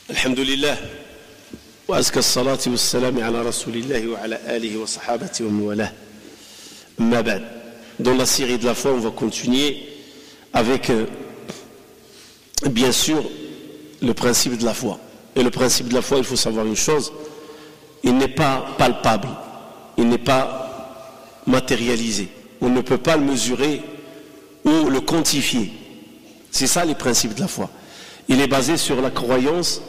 الحمد لله وأزكى الصلاة والسلام على رسول الله وعلى آله وصحابته ومن والاه. أما بعد. Dans la série de la foi, on va continuer avec, bien sûr, le principe de la foi. Et le principe de la foi, il faut savoir une chose, il n'est pas palpable, il n'est pas matérialisé. On ne peut pas le mesurer ou le quantifier. C'est ça les principes de la foi. Il est basé sur la croyance,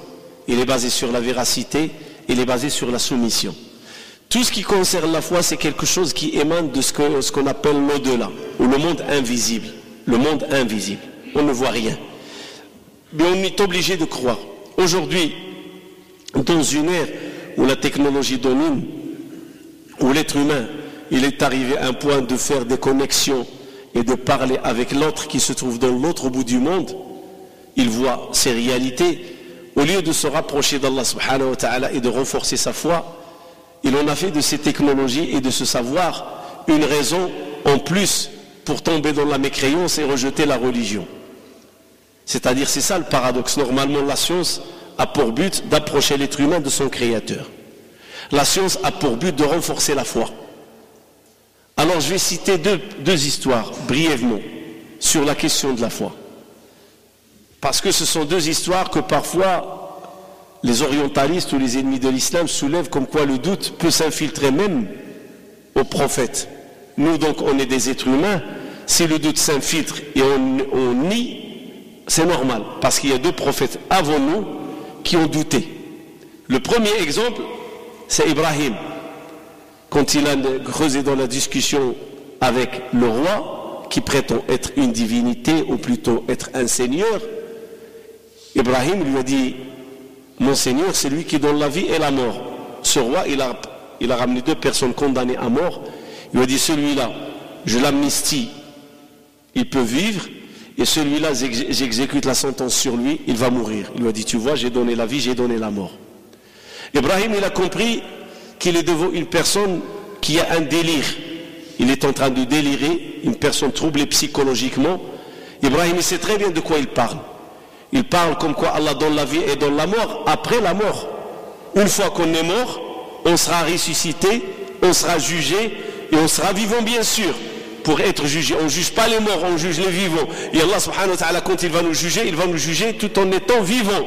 il est basé sur la véracité, il est basé sur la soumission. Tout ce qui concerne la foi, c'est quelque chose qui émane de ce qu'on appelle l'au-delà, ou le monde invisible. Le monde invisible. On ne voit rien. Mais on est obligé de croire. Aujourd'hui, dans une ère où la technologie domine, où l'être humain, il est arrivé à un point de faire des connexions et de parler avec l'autre qui se trouve dans l'autre bout du monde, il voit ces réalités. Au lieu de se rapprocher d'Allah subhanahu wa ta'ala et de renforcer sa foi, il en a fait de ces technologies et de ce savoir une raison en plus pour tomber dans la mécréance et rejeter la religion. C'est-à-dire, c'est ça le paradoxe. Normalement, la science a pour but d'approcher l'être humain de son créateur. La science a pour but de renforcer la foi. Alors, je vais citer deux histoires, brièvement, sur la question de la foi. Parce que ce sont deux histoires que parfois les orientalistes ou les ennemis de l'islam soulèvent, comme quoi le doute peut s'infiltrer même aux prophètes. Nous donc on est des êtres humains, si le doute s'infiltre et on nie, c'est normal, parce qu'il y a deux prophètes avant nous qui ont douté. Le premier exemple, c'est Ibrahim. Quand il a creusé dans la discussion avec le roi, qui prétend être une divinité, ou plutôt être un seigneur, Ibrahim lui a dit, mon Seigneur, c'est lui qui donne la vie et la mort. Ce roi, il a ramené deux personnes condamnées à mort. Il lui a dit, celui-là, je l'amnistie, il peut vivre, et celui-là, j'exécute la sentence sur lui, il va mourir. Il lui a dit, tu vois, j'ai donné la vie, j'ai donné la mort. Ibrahim, il a compris qu'il est devant une personne qui a un délire. Il est en train de délirer, une personne troublée psychologiquement. Ibrahim, il sait très bien de quoi il parle. Il parle comme quoi Allah donne la vie et donne la mort après la mort. Une fois qu'on est mort, on sera ressuscité, on sera jugé et on sera vivant bien sûr. Pour être jugé, on ne juge pas les morts, on juge les vivants. Et Allah subhanahu wa ta'ala, quand il va nous juger tout en étant vivant,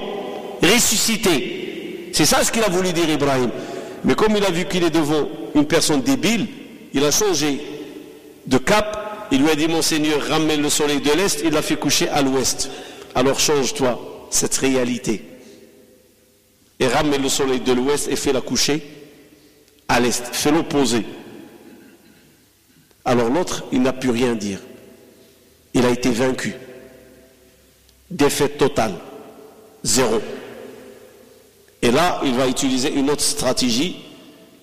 ressuscité. C'est ça ce qu'il a voulu dire Ibrahim. Mais comme il a vu qu'il est devant une personne débile, il a changé de cap. Il lui a dit, mon Seigneur, ramène le soleil de l'Est, il l'a fait coucher à l'Ouest. Alors change-toi cette réalité et ramène le soleil de l'ouest et fais-la coucher à l'est, fais l'opposé. Alors l'autre, il n'a pu rien dire, il a été vaincu, défaite totale, zéro. Et là il va utiliser une autre stratégie.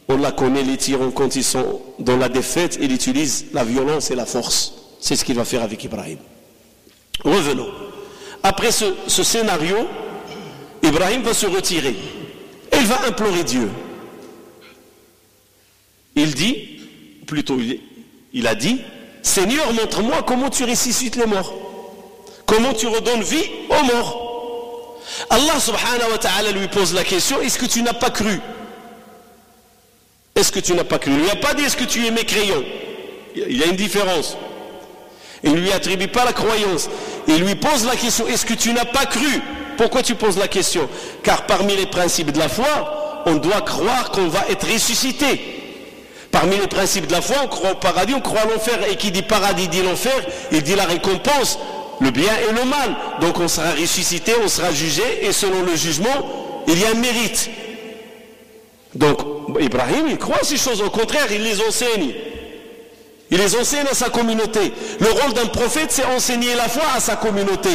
On la connaît, les tyrans quand ils sont dans la défaite, ils utilisent la violence et la force. C'est ce qu'il va faire avec Ibrahim. Revenons. Après ce scénario, Ibrahim va se retirer. Et il va implorer Dieu. Il dit, plutôt il a dit, Seigneur, montre-moi comment tu ressuscites les morts. Comment tu redonnes vie aux morts. Allah subhanahu wa ta'ala lui pose la question, est-ce que tu n'as pas cru? Est-ce que tu n'as pas cru? Il ne lui a pas dit, est-ce que tu es mécréant? Il y a une différence. Il ne lui attribue pas la croyance. Il lui pose la question, est-ce que tu n'as pas cru? Pourquoi tu poses la question? Car parmi les principes de la foi, on doit croire qu'on va être ressuscité. Parmi les principes de la foi, on croit au paradis, on croit à l'enfer. Et qui dit paradis dit l'enfer, il dit la récompense, le bien et le mal. Donc on sera ressuscité, on sera jugé, et selon le jugement, il y a un mérite. Donc Ibrahim, il croit ces choses, au contraire, il les enseigne. Il les enseigne à sa communauté. Le rôle d'un prophète, c'est enseigner la foi à sa communauté.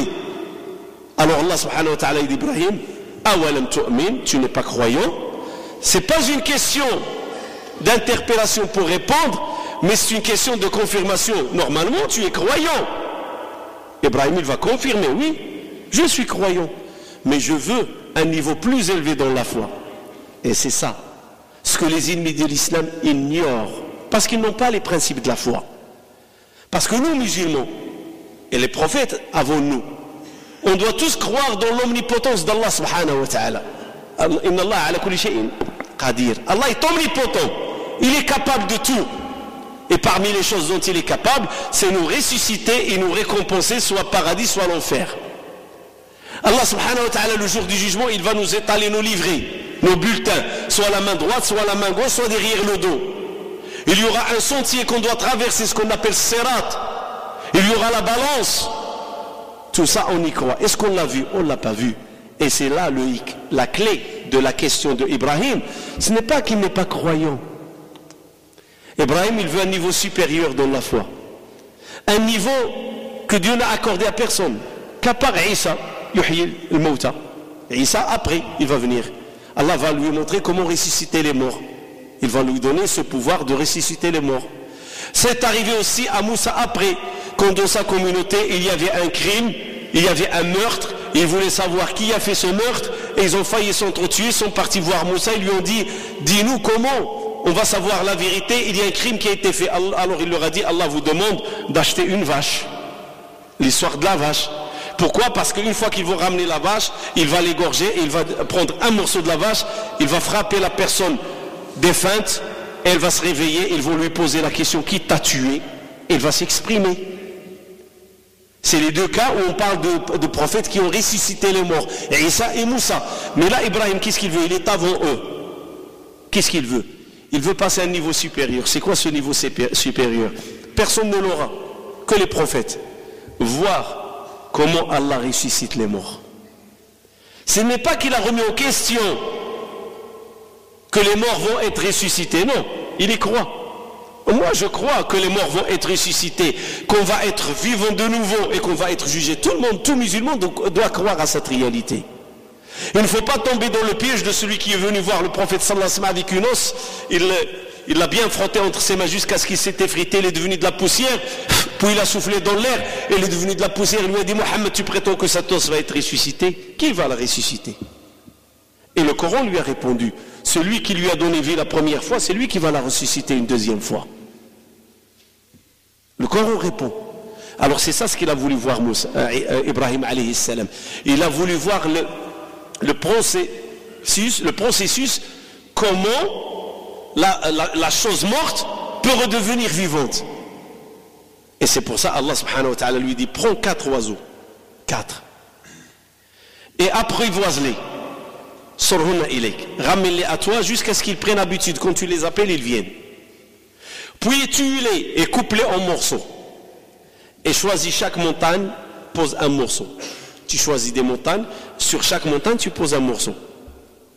Alors Allah subhanahu wa ta'ala dit Ibrahim, awalam tu'min, tu n'es pas croyant. C'est pas une question d'interpellation pour répondre, mais c'est une question de confirmation. Normalement, tu es croyant. Ibrahim, il va confirmer, oui, je suis croyant, mais je veux un niveau plus élevé dans la foi. Et c'est ça, ce que les ennemis de l'islam ignorent. Parce qu'ils n'ont pas les principes de la foi. Parce que nous, musulmans, et les prophètes avant nous, On doit tous croire dans l'omnipotence d'Allah subhanahu wa ta'ala. Inna Allah ala kulli shay'in qadir. Allah est omnipotent. Il est capable de tout. Et parmi les choses dont il est capable, c'est nous ressusciter et nous récompenser, soit paradis, soit l'enfer. Allah subhanahu wa ta'ala, le jour du jugement, il va nous étaler nos livrets, nos bulletins, soit à la main droite, soit à la main gauche, soit derrière le dos. Il y aura un sentier qu'on doit traverser, ce qu'on appelle Sirat. Il y aura la balance. Tout ça, on y croit. Est-ce qu'on l'a vu? On ne l'a pas vu. Et c'est là la clé de la question de Ibrahim. Ce n'est pas qu'il n'est pas croyant. Ibrahim, il veut un niveau supérieur dans la foi. Un niveau que Dieu n'a accordé à personne. Qu'à part Isa, yuhyi al-mawta. Isa, après, il va venir. Allah va lui montrer comment ressusciter les morts. Il va lui donner ce pouvoir de ressusciter les morts. C'est arrivé aussi à Moussa après, quand dans sa communauté, il y avait un crime, il y avait un meurtre, ils voulaient savoir qui a fait ce meurtre, et ils ont failli s'entretuer, ils sont partis voir Moussa, ils lui ont dit, dis-nous comment on va savoir la vérité, il y a un crime qui a été fait. Alors il leur a dit, Allah vous demande d'acheter une vache. L'histoire de la vache. Pourquoi? Parce qu'une fois qu'ils vont ramener la vache, il va l'égorger, et il va prendre un morceau de la vache, il va frapper la personne défunte, elle va se réveiller, ils vont lui poser la question, qui t'a tué? Elle va s'exprimer. C'est les deux cas où on parle de prophètes qui ont ressuscité les morts, Isa et Moussa. Mais là, Ibrahim, qu'est-ce qu'il veut? Il est avant eux. Qu'est-ce qu'il veut? Il veut passer à un niveau supérieur. C'est quoi ce niveau supérieur? Personne ne l'aura, que les prophètes. Voir comment Allah ressuscite les morts. Ce n'est pas qu'il a remis en question que les morts vont être ressuscités, non, il y croit. Moi je crois que les morts vont être ressuscités, qu'on va être vivants de nouveau et qu'on va être jugés. Tout le monde, tout musulman doit croire à cette réalité. Il ne faut pas tomber dans le piège de celui qui est venu voir le prophète sallallahu alayhi wa sallam avec une os, il l'a bien frotté entre ses mains jusqu'à ce qu'il s'est effrité, il est devenu de la poussière, puis il a soufflé dans l'air, et il est devenu de la poussière, il lui a dit, Mohammed, tu prétends que cet os va être ressuscité? Qui va la ressusciter? Et le Coran lui a répondu, celui qui lui a donné vie la première fois, c'est lui qui va la ressusciter une deuxième fois. Le Coran répond. Alors c'est ça ce qu'il a voulu voir Ibrahim alayhi salam. Il a voulu voir le processus comment la chose morte peut redevenir vivante. Et c'est pour ça Allah subhanahu wa ta'ala lui dit, prends 4 oiseaux, 4, et apprivoise-les. Ramène-les à toi jusqu'à ce qu'ils prennent habitude. Quand tu les appelles, ils viennent. Puis tue-les et coupe-les en morceaux. Et choisis chaque montagne, pose un morceau. Tu choisis des montagnes, sur chaque montagne tu poses un morceau.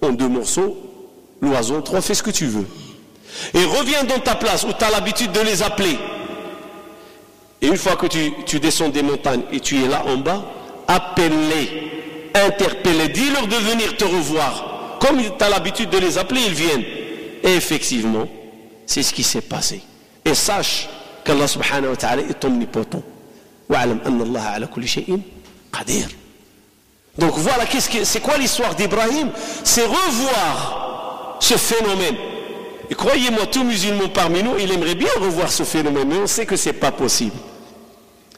En 2 morceaux, l'oiseau, 3, fais ce que tu veux. Et reviens dans ta place où tu as l'habitude de les appeler. Et une fois que tu descends des montagnes et tu es là en bas, appelle-les. Interpeller, dis-leur de venir te revoir. Comme tu as l'habitude de les appeler, ils viennent. Et effectivement, c'est ce qui s'est passé. Et sache qu'Allah subhanahu wa ta'ala est omnipotent. Wa'alam anna Allah ala kulli shay'in qadir. Donc voilà, c'est quoi l'histoire d'Ibrahim? C'est revoir ce phénomène. Et croyez-moi, tout musulman parmi nous, il aimerait bien revoir ce phénomène, mais on sait que ce n'est pas possible.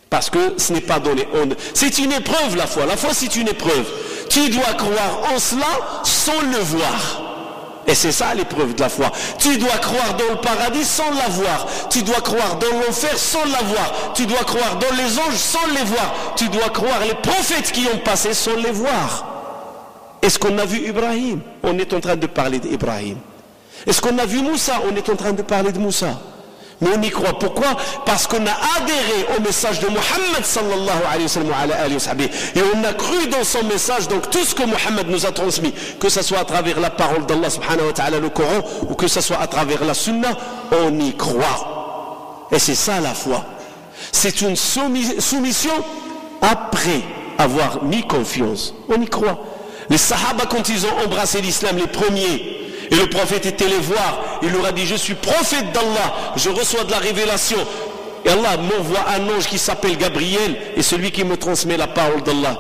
Parce que ce n'est pas donné. C'est une épreuve la foi. La foi c'est une épreuve. Tu dois croire en cela sans le voir. Et c'est ça l'épreuve de la foi. Tu dois croire dans le paradis sans l'avoir. Tu dois croire dans l'enfer sans l'avoir. Tu dois croire dans les anges sans les voir. Tu dois croire les prophètes qui ont passé sans les voir. Est-ce qu'on a vu Ibrahim? On est en train de parler d'Ibrahim. Est-ce qu'on a vu Moussa? On est en train de parler de Moussa. Mais on y croit. Pourquoi? Parce qu'on a adhéré au message de Mohammed sallallahu alayhi wa sallam et on a cru dans son message. Donc tout ce que Mohammed nous a transmis, que ce soit à travers la parole d'Allah subhanahu wa ta'ala, le Coran, ou que ce soit à travers la sunna, on y croit. Et c'est ça la foi. C'est une soumission après avoir mis confiance. On y croit. Les sahaba, quand ils ont embrassé l'islam, les premiers, et le prophète était les voir, il leur a dit, je suis prophète d'Allah, je reçois de la révélation, et Allah m'envoie un ange qui s'appelle Gabriel, et celui qui me transmet la parole d'Allah.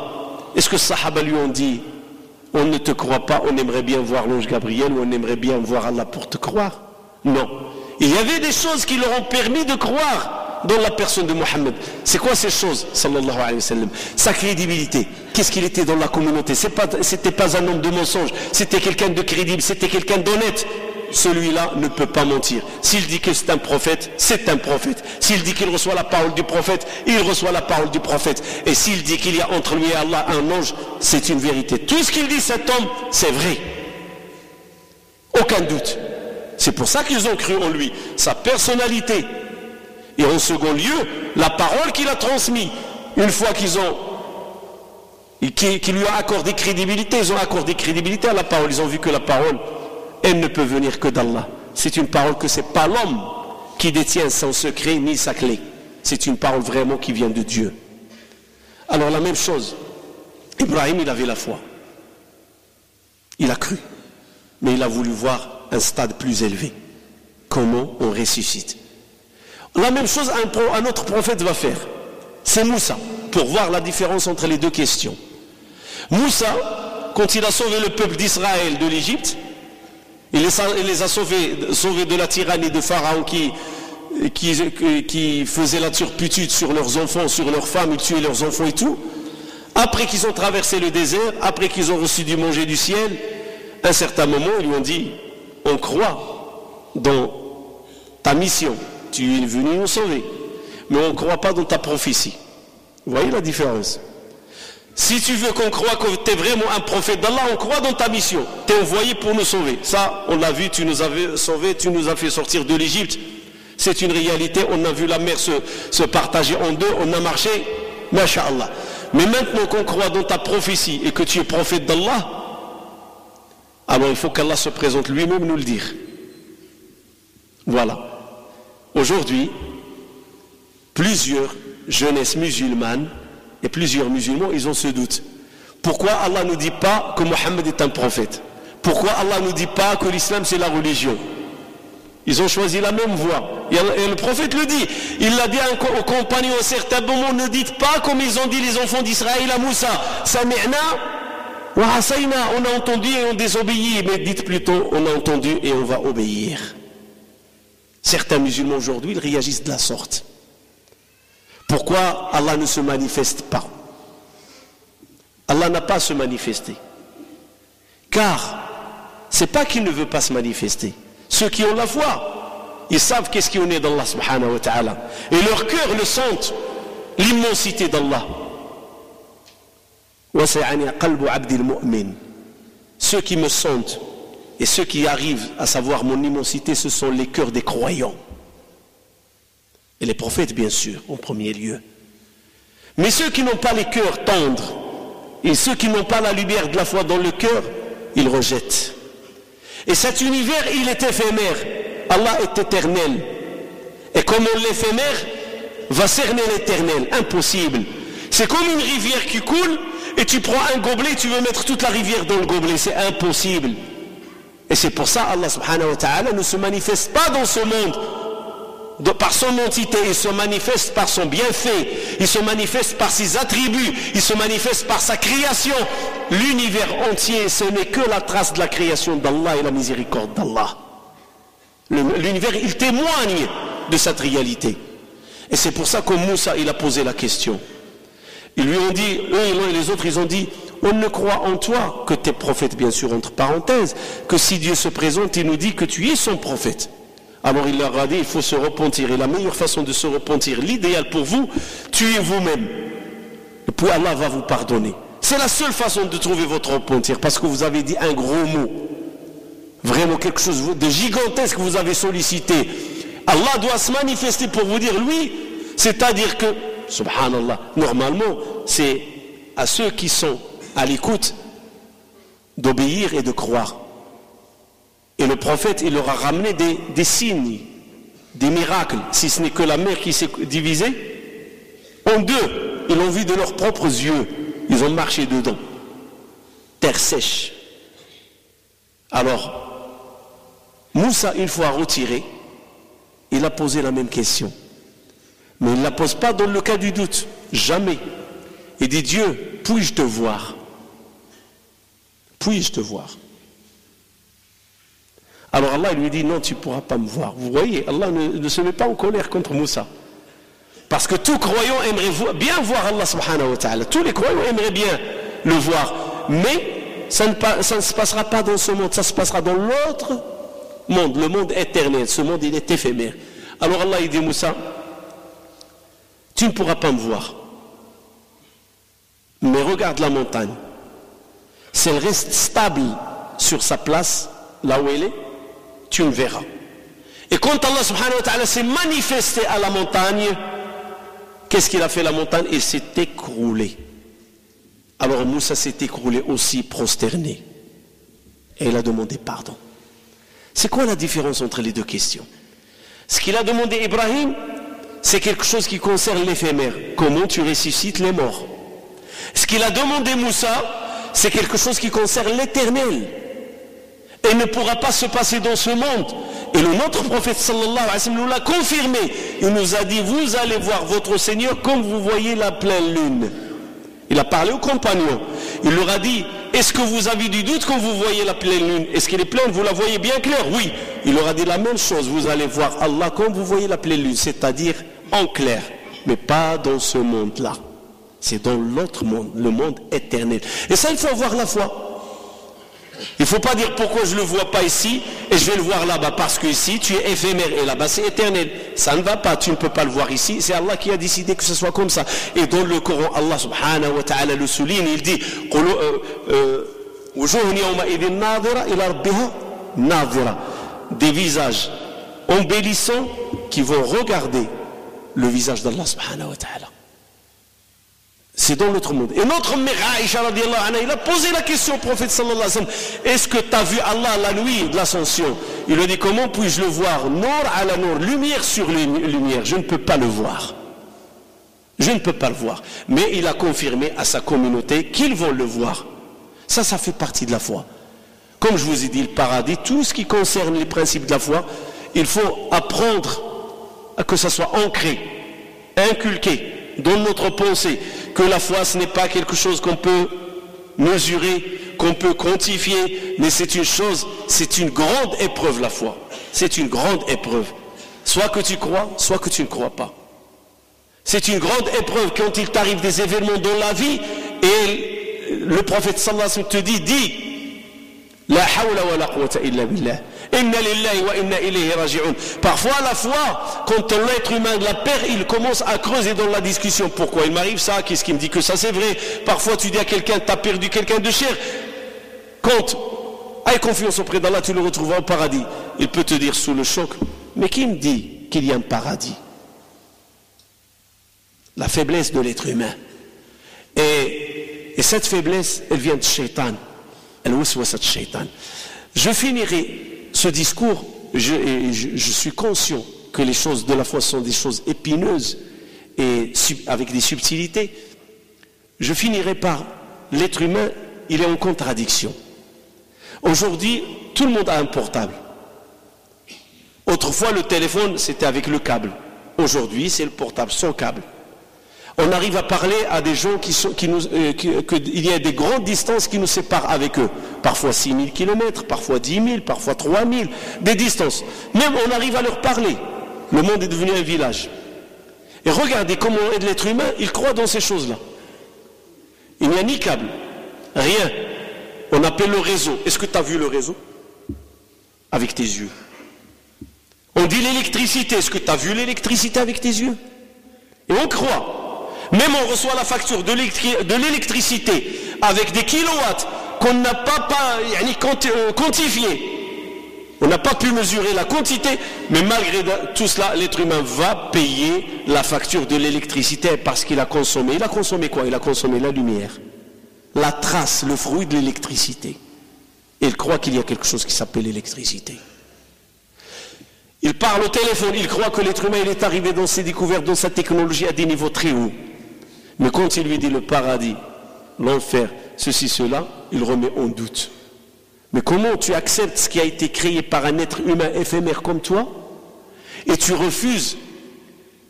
Est-ce que les sahaba lui ont dit, on ne te croit pas, on aimerait bien voir l'ange Gabriel, ou on aimerait bien voir Allah pour te croire? Non. Il y avait des choses qui leur ont permis de croire, dans la personne de Mohammed. C'est quoi ces choses, sallallahu alayhi wa sallam? Sa crédibilité. Qu'est-ce qu'il était dans la communauté? C'était pas un homme de mensonge, c'était quelqu'un de crédible, c'était quelqu'un d'honnête. Celui-là ne peut pas mentir. S'il dit que c'est un prophète, c'est un prophète. S'il dit qu'il reçoit la parole du prophète, il reçoit la parole du prophète. Et s'il dit qu'il y a entre lui et Allah un ange, c'est une vérité. Tout ce qu'il dit cet homme, c'est vrai. Aucun doute. C'est pour ça qu'ils ont cru en lui, sa personnalité. Et en second lieu, la parole qu'il a transmise. Une fois qu'il lui a accordé crédibilité, ils ont accordé crédibilité à la parole. Ils ont vu que la parole, elle ne peut venir que d'Allah. C'est une parole que ce n'est pas l'homme qui détient son secret ni sa clé. C'est une parole vraiment qui vient de Dieu. Alors la même chose, Ibrahim, il avait la foi. Il a cru. Mais il a voulu voir un stade plus élevé. Comment on ressuscite. La même chose un autre prophète va faire. C'est Moussa, pour voir la différence entre les deux questions. Moussa, quand il a sauvé le peuple d'Israël de l'Égypte, il les a sauvés de la tyrannie de Pharaon qui faisait la turpitude sur leurs enfants, sur leurs femmes, ils tuaient leurs enfants et tout. Après qu'ils ont traversé le désert, après qu'ils ont reçu du manger du ciel, à un certain moment, ils lui ont dit, on croit dans ta mission, tu es venu nous sauver, mais on ne croit pas dans ta prophétie. Vous voyez la différence? Si tu veux qu'on croie que tu es vraiment un prophète d'Allah, on croit dans ta mission. Tu es envoyé pour nous sauver. Ça, on l'a vu, tu nous as sauvés, tu nous as fait sortir de l'Égypte. C'est une réalité, on a vu la mer se partager en deux, on a marché, masha'Allah. Mais maintenant qu'on croit dans ta prophétie et que tu es prophète d'Allah, alors il faut qu'Allah se présente lui-même nous le dire. Voilà. Aujourd'hui, plusieurs jeunesses musulmanes et plusieurs musulmans, ils ont ce doute. Pourquoi Allah ne dit pas que Mohammed est un prophète? Pourquoi Allah ne dit pas que l'islam c'est la religion? Ils ont choisi la même voie. Et le prophète le dit. Il l'a dit aux compagnons à un certain moment, ne dites pas comme ils ont dit les enfants d'Israël à Moussa, Sami'na wa asayna, on a entendu et on désobéit, mais dites plutôt, on a entendu et on va obéir. Certains musulmans aujourd'hui, ils réagissent de la sorte. Pourquoi Allah ne se manifeste pas? Allah n'a pas à se manifester. Car, c'est pas qu'il ne veut pas se manifester. Ceux qui ont la foi, ils savent qu'est-ce qui en est d'Allah subhanahu wa ta'ala. Et leur cœur le sent, l'immensité d'Allah. Ceux qui me sentent et ceux qui arrivent à savoir mon immensité, ce sont les cœurs des croyants. Et les prophètes, bien sûr, en premier lieu. Mais ceux qui n'ont pas les cœurs tendres, et ceux qui n'ont pas la lumière de la foi dans le cœur, ils rejettent. Et cet univers, il est éphémère. Allah est éternel. Et comment l'éphémère va cerner l'éternel? Impossible. C'est comme une rivière qui coule, et tu prends un gobelet, tu veux mettre toute la rivière dans le gobelet. C'est impossible. Et c'est pour ça Allah subhanahu wa ta'ala ne se manifeste pas dans ce monde par son entité, il se manifeste par son bienfait, il se manifeste par ses attributs, il se manifeste par sa création. L'univers entier, ce n'est que la trace de la création d'Allah et la miséricorde d'Allah. L'univers, il témoigne de cette réalité. Et c'est pour ça que Moussa, il a posé la question. Ils lui ont dit, eux et les autres, ils ont dit, on ne croit en toi que tes prophètes, bien sûr, entre parenthèses, que si Dieu se présente, il nous dit que tu es son prophète. Alors il leur a dit, il faut se repentir. Et la meilleure façon de se repentir, l'idéal pour vous, tuez vous-même. Et puis Allah va vous pardonner. C'est la seule façon de trouver votre repentir, parce que vous avez dit un gros mot. Vraiment quelque chose de gigantesque que vous avez sollicité. Allah doit se manifester pour vous dire lui, c'est-à-dire que, subhanallah, normalement, c'est à ceux qui sont à l'écoute d'obéir et de croire. Et le prophète, il leur a ramené des signes, des miracles, si ce n'est que la mer qui s'est divisée en deux. Ils l'ont vu de leurs propres yeux. Ils ont marché dedans. Terre sèche. Alors, Moussa, une fois retiré, il a posé la même question. Mais il ne la pose pas dans le cas du doute. Jamais. Il dit, Dieu, puis-je te voir? Puis-je te voir? Alors Allah il lui dit, non, tu ne pourras pas me voir. Vous voyez, Allah ne se met pas en colère contre Moussa. Parce que tout croyant aimerait bien voir Allah subhanahu wa ta'ala. Tous les croyants aimeraient bien le voir. Mais ça ne se passera pas dans ce monde, ça se passera dans l'autre monde, le monde éternel. Ce monde, il est éphémère. Alors Allah, il dit, Moussa, tu ne pourras pas me voir. Mais regarde la montagne. Si elle reste stable sur sa place, là où elle est, tu me verras. Et quand Allah subhanahu wa ta'ala s'est manifesté à la montagne, qu'est-ce qu'il a fait la montagne? Il s'est écroulé. Alors Moussa s'est écroulé aussi, prosterné. Et il a demandé pardon. C'est quoi la différence entre les deux questions? Ce qu'il a demandé Ibrahim, c'est quelque chose qui concerne l'éphémère. Comment tu ressuscites les morts? Ce qu'il a demandé Moussa, c'est quelque chose qui concerne l'éternel. Et ne pourra pas se passer dans ce monde. Et le notre prophète sallallahu alayhi wa sallam nous l'a confirmé. Il nous a dit, vous allez voir votre Seigneur comme vous voyez la pleine lune. Il a parlé aux compagnons. Il leur a dit, est-ce que vous avez du doute quand vous voyez la pleine lune? Est-ce qu'elle est pleine? Vous la voyez bien claire? Oui. Il leur a dit la même chose. Vous allez voir Allah comme vous voyez la pleine lune. C'est-à-dire en clair. Mais pas dans ce monde-là. C'est dans l'autre monde. Le monde éternel. Et ça, il faut avoir la foi. Il ne faut pas dire pourquoi je ne le vois pas ici et je vais le voir là-bas. Parce que ici, tu es éphémère et là-bas, c'est éternel. Ça ne va pas, tu ne peux pas le voir ici. C'est Allah qui a décidé que ce soit comme ça. Et dans le Coran, Allah subhanahu wa ta'ala le souligne. Il dit des visages embellissants qui vont regarder le visage d'Allah subhanahu wa ta'ala. C'est dans l'autre monde. Et notre mère Aïcha radiallahu anha, il a posé la question au prophète sallallahu alayhi wa sallam, est-ce que tu as vu Allah la nuit de l'ascension? Il lui a dit, comment puis-je le voir? Nour ala nour, lumière sur lumière, je ne peux pas le voir. Je ne peux pas le voir. Mais il a confirmé à sa communauté qu'ils vont le voir. Ça fait partie de la foi. Comme je vous ai dit, le paradis, tout ce qui concerne les principes de la foi, il faut apprendre à que ça soit ancré, inculqué dans notre pensée, que la foi ce n'est pas quelque chose qu'on peut mesurer, qu'on peut quantifier, mais c'est une chose, c'est une grande épreuve la foi. C'est une grande épreuve. Soit que tu crois, soit que tu ne crois pas. C'est une grande épreuve quand il t'arrive des événements dans la vie et le prophète sallallahu alayhi wa sallam te dit, dis la hawla wa la quwwata illa billah. Inna lillahi wa inna ilayhi raji'un. Parfois la foi, quand l'être humain la perd, il commence à creuser dans la discussion. Pourquoi il m'arrive ça? Qu'est-ce qui me dit que ça c'est vrai? Parfois tu dis à quelqu'un, tu as perdu quelqu'un de cher. Quand aie confiance auprès d'Allah, tu le retrouveras au paradis. Il peut te dire sous le choc, mais qui me dit qu'il y a un paradis? La faiblesse de l'être humain. Et cette faiblesse, elle vient de Shaitan. Al-waswasat Shaitan. Je finirai ce discours, je suis conscient que les choses de la foi sont des choses épineuses et avec des subtilités. Je finirai par l'être humain, il est en contradiction. Aujourd'hui, tout le monde a un portable. Autrefois, le téléphone, c'était avec le câble. Aujourd'hui, c'est le portable sans câble. On arrive à parler à des gens il y a des grandes distances qui nous séparent avec eux. Parfois 6000 km, parfois 10 000, parfois 3000, des distances. Même on arrive à leur parler. Le monde est devenu un village. Et regardez comment est l'être humain, il croit dans ces choses-là. Il n'y a ni câble, rien. On appelle le réseau. Est-ce que tu as vu le réseau? Avec tes yeux. On dit l'électricité. Est-ce que tu as vu l'électricité avec tes yeux? Et on croit. Même on reçoit la facture de l'électricité avec des kilowatts qu'on n'a pas quantifié. On n'a pas pu mesurer la quantité, mais malgré tout cela, l'être humain va payer la facture de l'électricité parce qu'il a consommé. Il a consommé quoi? Il a consommé la lumière, la trace, le fruit de l'électricité. Et il croit qu'il y a quelque chose qui s'appelle l'électricité. Il parle au téléphone, il croit que l'être humain il est arrivé dans ses découvertes, dans sa technologie à des niveaux très hauts. Mais quand il lui dit le paradis, l'enfer, ceci, cela, il remet en doute. Mais comment tu acceptes ce qui a été créé par un être humain éphémère comme toi et tu refuses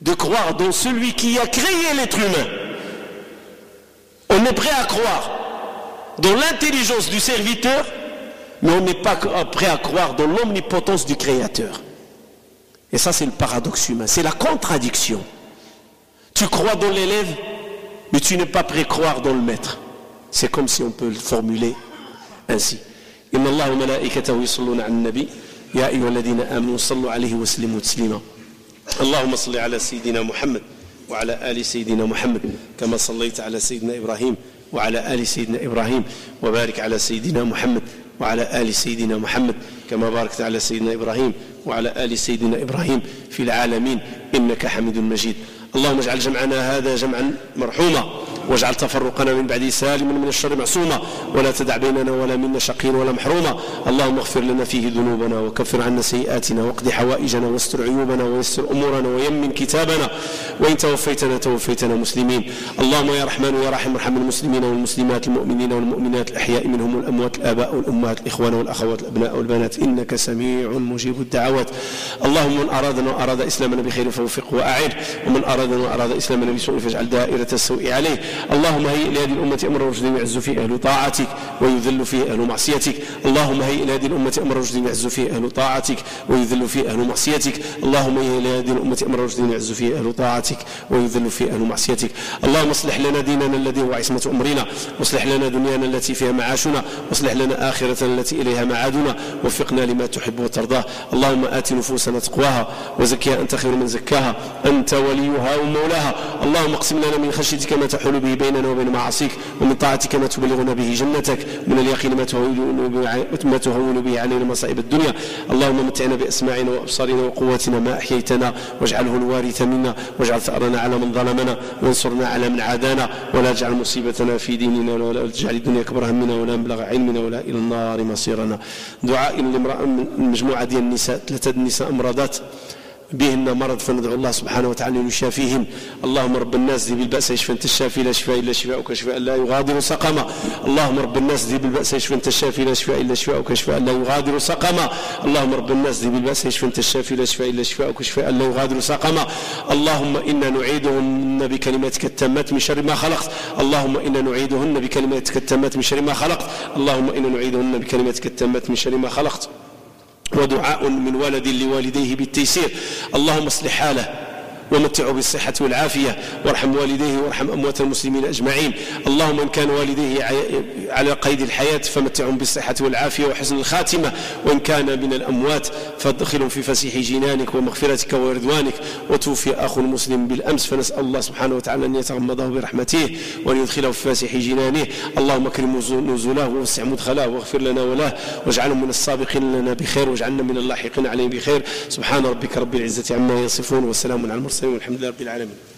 de croire dans celui qui a créé l'être humain? On est prêt à croire dans l'intelligence du serviteur, mais on n'est pas prêt à croire dans l'omnipotence du créateur. Et ça c'est le paradoxe humain, c'est la contradiction. Tu crois dans l'élève, mais tu n'es pas prêt à croire dans le maître. C'est comme si on peut le formuler ainsi. Inna Allah wa malaikatahu yusalluna 'alan nabi ya ayyuhalladhina amanu sallu 'alayhi wa sallimu taslima. Allahumma salli 'ala sayyidina Muhammad wa 'ala ali sayyidina Muhammad kama sallaita 'ala sayyidina Ibrahim wa 'ala ali sayyidina Ibrahim wa barik 'ala sayyidina Muhammad وعلى آل سيدنا محمد كما باركت على سيدنا إبراهيم وعلى آل سيدنا إبراهيم في العالمين إنك حميد مجيد. اللهم اجعل جمعنا هذا جمعا مرحوما واجعل تفرقنا من بعده سالما من الشر معصوما ولا تدع بيننا ولا منا شقيا ولا محروما. اللهم اغفر لنا فيه ذنوبنا وكفر عنا سيئاتنا واقض حوائجنا واستر عيوبنا ويسر أمورنا ويمن كتابنا وإن توفيتنا مسلمين. اللهم يا رحمن يا رحيم ارحم المسلمين والمسلمات المؤمنين والمؤمنات الأحياء منهم والأموات الآباء والأمهات الإخوان والأخوات الأبناء والبنات إنك سميع مجيب الدعوات. اللهم من أرادنا وأراد إسلامنا بخير فوفقه وأعين ومن أرادنا وأراد إسلامنا بسوء فاجعل دائرة السوء عليه. اللهم هيئ لهذه الأمة أمر رشد يعز فيه أهل طاعتك ويذل فيه أهل معصيتك. اللهم هيئ لهذه الأمة أمر رشد يعز فيه أهل طاعتك ويذل فيه أهل معصيتك. اللهم هيئ لهذه الأمة أمر رشد يعز فيه أهل طاعتك ويذل فيه أهل معصيتك. اللهم اصلح لنا ديننا الذي هو عصمة أمرنا واصلح لنا دنيانا التي فيها معاشنا واصلح لنا آخرتنا التي إليها معادنا وفقنا لما تحب وترضاه. اللهم آت نفوسنا تقواها وزكها أنت خير من زكاها أنت وليها ومولاها. اللهم اقسم لنا من خشيتك ما تحول به بيننا وبين معاصيك ومن طاعتك ما تبلغنا به جنتك ومن اليقين ما تهون به علينا مصائب الدنيا. اللهم متعنا بأسماعنا وأبصارنا وقواتنا ما أحييتنا واجعله الوارث منا واجعل ثأرنا على من ظلمنا وانصرنا على من عادانا ولا تجعل مصيبتنا في ديننا ولا تجعل الدنيا أكبر همنا ولا مبلغ علمنا ولا إلى النار مصيرنا. دعاء لامرأة من مجموعة ديال النساء 3 نساء امراضات بهن مرض فندعو الله سبحانه وتعالى ليشافيهن. اللهم رب الناس ذهب البأس اشف انت الشافي لا شفاء الا شفاؤك شفاء لا يغادر سقما. اللهم رب الناس ذهب البأس اشف انت الشافي لا شفاء الا شفاؤك شفاء لا يغادر سقما. اللهم رب الناس ذهب البأس اشف انت الشافي لا شفاء الا شفاؤك شفاء لا يغادر سقما. اللهم انا نعيدهن بكلماتك التامات من شر ما خلقت. اللهم انا نعيدهن بكلماتك التامات من شر ما خلقت. اللهم انا نعيدهن بكلماتك التامات من شر ما خلقت. ودعاء من والد لوالديه بالتيسير. اللهم اصلح حاله ومتعه بالصحة والعافية وارحم والديه وارحم أموات المسلمين أجمعين. اللهم إن كان والديه على قيد الحياة فمتعهم بالصحة والعافية وحسن الخاتمة وإن كان من الأموات فادخلهم في فسيح جنانك ومغفرتك ورضوانك. وتوفي أخ مسلم بالأمس فنسأل الله سبحانه وتعالى أن يتغمده برحمته وأن يدخله في فسيح جنانه. اللهم اكرم نزله ووسع مدخله واغفر لنا وله واجعله من السابقين لنا بخير واجعلنا من اللاحقين عليه بخير. سبحان ربك رب العزة عما يصفون وسلام على المرسلين والحمد لله رب العالمين.